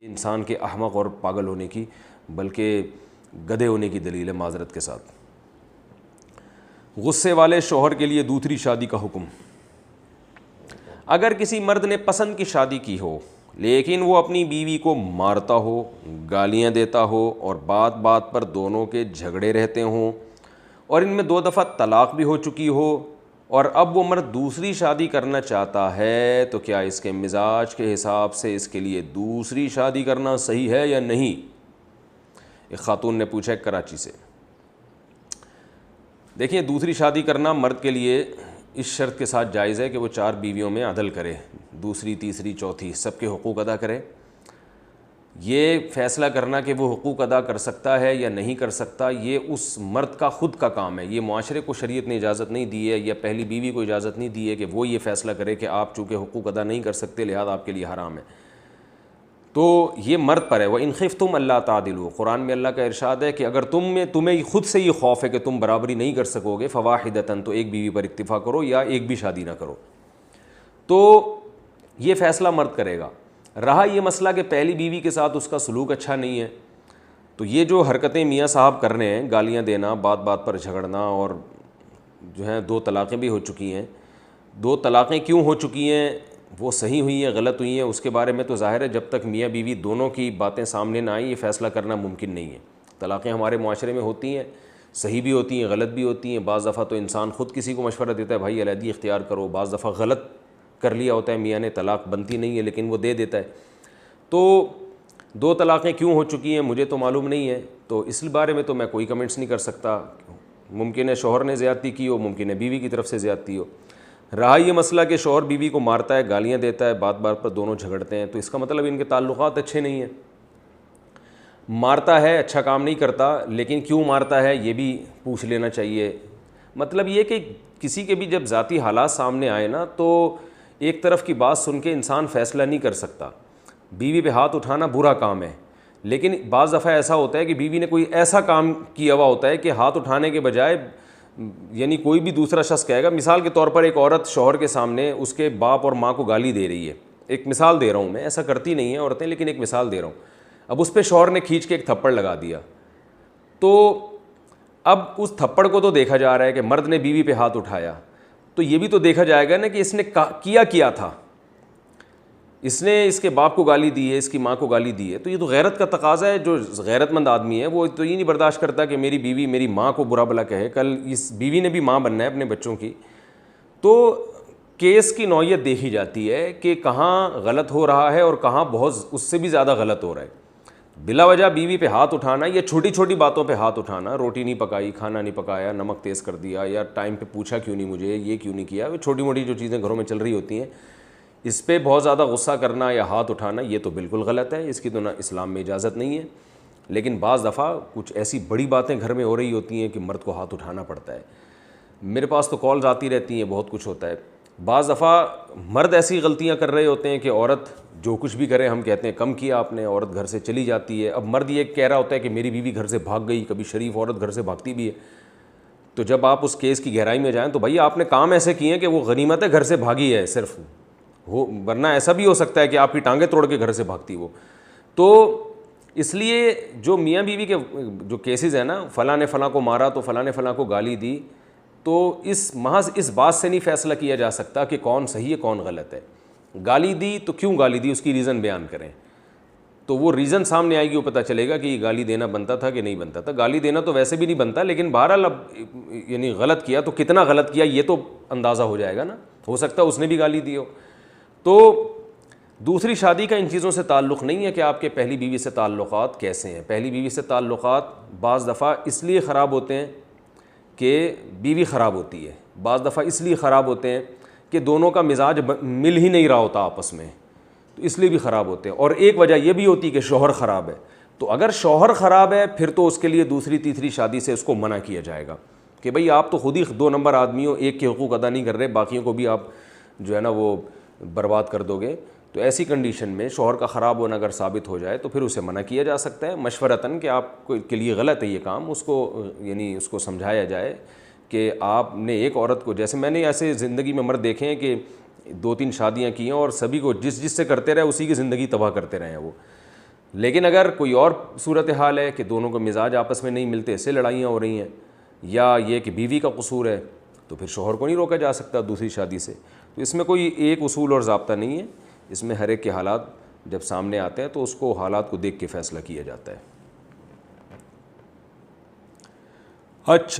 انسان کے احمق اور پاگل ہونے کی بلکہ گدھے ہونے کی دلیل ہے معذرت کے ساتھ۔ غصے والے شوہر کے لیے دوسری شادی کا حکم۔ اگر کسی مرد نے پسند کی شادی کی ہو لیکن وہ اپنی بیوی کو مارتا ہو، گالیاں دیتا ہو اور بات بات پر دونوں کے جھگڑے رہتے ہوں اور ان میں 2 دفعہ طلاق بھی ہو چکی ہو اور اب وہ مرد دوسری شادی کرنا چاہتا ہے، تو کیا اس کے مزاج کے حساب سے اس کے لیے دوسری شادی کرنا صحیح ہے یا نہیں؟ ایک خاتون نے پوچھا کراچی سے۔ دیکھیں، دوسری شادی کرنا مرد کے لیے اس شرط کے ساتھ جائز ہے کہ وہ 4 بیویوں میں عدل کرے، دوسری، تیسری، چوتھی، سب کے حقوق ادا کرے۔ یہ فیصلہ کرنا کہ وہ حقوق ادا کر سکتا ہے یا نہیں کر سکتا، یہ اس مرد کا خود کا کام ہے۔ یہ معاشرے کو شریعت نے اجازت نہیں دی ہے یا پہلی بیوی کو اجازت نہیں دی ہے کہ وہ یہ فیصلہ کرے کہ آپ چونکہ حقوق ادا نہیں کر سکتے لہذا آپ کے لیے حرام ہے۔ تو یہ مرد پر ہے۔ وَإِنْ خِفْتُمْ أَلَّا تَعْدِلُوا، قرآن میں اللہ کا ارشاد ہے کہ اگر تمہیں خود سے یہ خوف ہے کہ تم برابری نہیں کر سکو گے، فَوَاحِدَةً، تو ایک بیوی پر اکتفا کرو یا ایک بھی شادی نہ کرو۔ تو یہ فیصلہ مرد کرے گا۔ رہا یہ مسئلہ کہ پہلی بیوی کے ساتھ اس کا سلوک اچھا نہیں ہے، تو یہ جو حرکتیں میاں صاحب کر رہے ہیں، گالیاں دینا، بات بات پر جھگڑنا، اور جو ہیں 2 طلاقیں بھی ہو چکی ہیں۔ 2 طلاقیں کیوں ہو چکی ہیں، وہ صحیح ہوئی ہیں غلط ہوئی ہیں، اس کے بارے میں تو ظاہر ہے جب تک میاں بیوی دونوں کی باتیں سامنے نہ آئیں یہ فیصلہ کرنا ممکن نہیں ہے۔ طلاقیں ہمارے معاشرے میں ہوتی ہیں، صحیح بھی ہوتی ہیں، غلط بھی ہوتی ہیں۔ بعض دفعہ تو انسان خود کسی کو مشورہ دیتا ہے بھائی علیحدگی اختیار کرو، بعض دفعہ غلط کر لیا ہوتا ہے میاں نے، طلاق بنتی نہیں ہے لیکن وہ دے دیتا ہے۔ تو 2 طلاقیں کیوں ہو چکی ہیں مجھے تو معلوم نہیں ہے، تو اس بارے میں تو میں کوئی کمنٹس نہیں کر سکتا۔ ممکن ہے شوہر نے زیادتی کی ہو، ممکن ہے بیوی کی طرف سے زیادتی ہو۔ رہا یہ مسئلہ کہ شوہر بیوی کو مارتا ہے، گالیاں دیتا ہے، بات بات پر دونوں جھگڑتے ہیں، تو اس کا مطلب ان کے تعلقات اچھے نہیں ہیں۔ مارتا ہے، اچھا کام نہیں کرتا، لیکن کیوں مارتا ہے یہ بھی پوچھ لینا چاہیے۔ مطلب یہ کہ کسی کے بھی جب ذاتی حالات سامنے آئے نا تو ایک طرف کی بات سن کے انسان فیصلہ نہیں کر سکتا۔ بیوی پہ ہاتھ اٹھانا برا کام ہے، لیکن بعض دفعہ ایسا ہوتا ہے کہ بیوی نے کوئی ایسا کام کیا ہوا ہوتا ہے کہ ہاتھ اٹھانے کے بجائے یعنی کوئی بھی دوسرا شخص کہے گا، مثال کے طور پر ایک عورت شوہر کے سامنے اس کے باپ اور ماں کو گالی دے رہی ہے، ایک مثال دے رہا ہوں میں، ایسا کرتی نہیں ہیں عورتیں لیکن ایک مثال دے رہا ہوں۔ اب اس پہ شوہر نے کھینچ کے ایک تھپڑ لگا دیا، تو اب اس تھپڑ کو تو دیکھا جا رہا ہے کہ مرد نے بیوی پہ ہاتھ اٹھایا، تو یہ بھی تو دیکھا جائے گا نا کہ اس نے کیا تھا۔ اس نے اس کے باپ کو گالی دی ہے، اس کی ماں کو گالی دی ہے، تو یہ تو غیرت کا تقاضا ہے۔ جو غیرت مند آدمی ہے وہ تو یہ نہیں برداشت کرتا کہ میری بیوی میری ماں کو برا بھلا کہے، کل اس بیوی نے بھی ماں بننا ہے اپنے بچوں کی۔ تو کیس کی نوعیت دیکھی جاتی ہے کہ کہاں غلط ہو رہا ہے اور کہاں بہت اس سے بھی زیادہ غلط ہو رہا ہے۔ بلا وجہ بیوی پہ ہاتھ اٹھانا یا چھوٹی چھوٹی باتوں پہ ہاتھ اٹھانا، روٹی نہیں پکائی، کھانا نہیں پکایا، نمک تیز کر دیا، یا ٹائم پہ پوچھا کیوں نہیں مجھے، یہ کیوں نہیں کیا، وہ چھوٹی موٹی جو چیزیں گھروں میں چل رہی ہوتی ہیں، اس پہ بہت زیادہ غصہ کرنا یا ہاتھ اٹھانا یہ تو بالکل غلط ہے، اس کی تو نہ اسلام میں اجازت نہیں ہے۔ لیکن بعض دفعہ کچھ ایسی بڑی باتیں گھر میں ہو رہی ہوتی ہیں کہ مرد کو ہاتھ اٹھانا پڑتا ہے۔ میرے پاس تو کالز آتی رہتی ہیں، بہت کچھ ہوتا ہے۔ بعض دفعہ مرد ایسی غلطیاں کر رہے ہوتے ہیں کہ عورت جو کچھ بھی کرے ہم کہتے ہیں کم کیا آپ نے، عورت گھر سے چلی جاتی ہے۔ اب مرد یہ کہہ رہا ہوتا ہے کہ میری بیوی گھر سے بھاگ گئی، کبھی شریف عورت گھر سے بھاگتی بھی ہے۔ تو جب آپ اس کیس کی گہرائی میں جائیں تو بھائی آپ نے کام ایسے کیے ہیں کہ وہ غنیمت ہے گھر سے بھاگی ہے صرف، ورنہ ایسا بھی ہو سکتا ہے کہ آپ کی ٹانگیں توڑ کے گھر سے بھاگتی وہ۔ تو اس لیے جو میاں بیوی کے جو کیسز ہیں نا، فلاں نے فلاں کو مارا تو فلاں نے فلاں کو گالی دی، تو محض اس بات سے نہیں فیصلہ کیا جا سکتا کہ کون صحیح ہے کون غلط ہے۔ گالی دی تو کیوں گالی دی، اس کی ریزن بیان کریں، تو وہ ریزن سامنے آئے گی، وہ پتہ چلے گا کہ یہ گالی دینا بنتا تھا کہ نہیں بنتا تھا۔ گالی دینا تو ویسے بھی نہیں بنتا، لیکن بہرحال اب یعنی غلط کیا تو کتنا غلط کیا یہ تو اندازہ ہو جائے گا نا، ہو سکتا ہے اس نے بھی گالی دی ہو۔ تو دوسری شادی کا ان چیزوں سے تعلق نہیں ہے کہ آپ کے پہلی بیوی سے تعلقات کیسے ہیں۔ پہلی بیوی سے تعلقات بعض دفعہ اس لیے خراب ہوتے ہیں کہ بیوی خراب ہوتی ہے، بعض دفعہ اس لیے خراب ہوتے ہیں کہ دونوں کا مزاج مل ہی نہیں رہا ہوتا آپس میں، تو اس لیے بھی خراب ہوتے ہیں۔ اور ایک وجہ یہ بھی ہوتی ہے کہ شوہر خراب ہے، تو اگر شوہر خراب ہے پھر تو اس کے لیے دوسری تیسری شادی سے اس کو منع کیا جائے گا کہ بھئی آپ تو خود ہی 2 نمبر آدمی ہو، ایک کے حقوق ادا نہیں کر رہے، باقیوں کو بھی آپ جو ہے نا وہ برباد کر دو گے۔ تو ایسی کنڈیشن میں شوہر کا خراب ہونا اگر ثابت ہو جائے تو پھر اسے منع کیا جا سکتا ہے مشورتاً کہ آپ کے لیے غلط ہے یہ کام، اس کو یعنی اس کو سمجھایا جائے کہ آپ نے ایک عورت کو، جیسے میں نے ایسے زندگی میں مرد دیکھے ہیں کہ 2-3 شادیاں کی ہیں اور سبھی کو جس سے کرتے رہے اسی کی زندگی تباہ کرتے رہے ہیں وہ۔ لیکن اگر کوئی اور صورتحال ہے کہ دونوں کے مزاج آپس میں نہیں ملتے، اس سے لڑائیاں ہو رہی ہیں، یا یہ کہ بیوی کا قصور ہے، تو پھر شوہر کو نہیں روکا جا سکتا دوسری شادی سے۔ تو اس میں کوئی ایک اصول اور ضابطہ نہیں ہے، اس میں ہر ایک کے حالات جب سامنے آتے ہیں تو اس کو حالات کو دیکھ کے فیصلہ کیا جاتا ہے۔ اچھا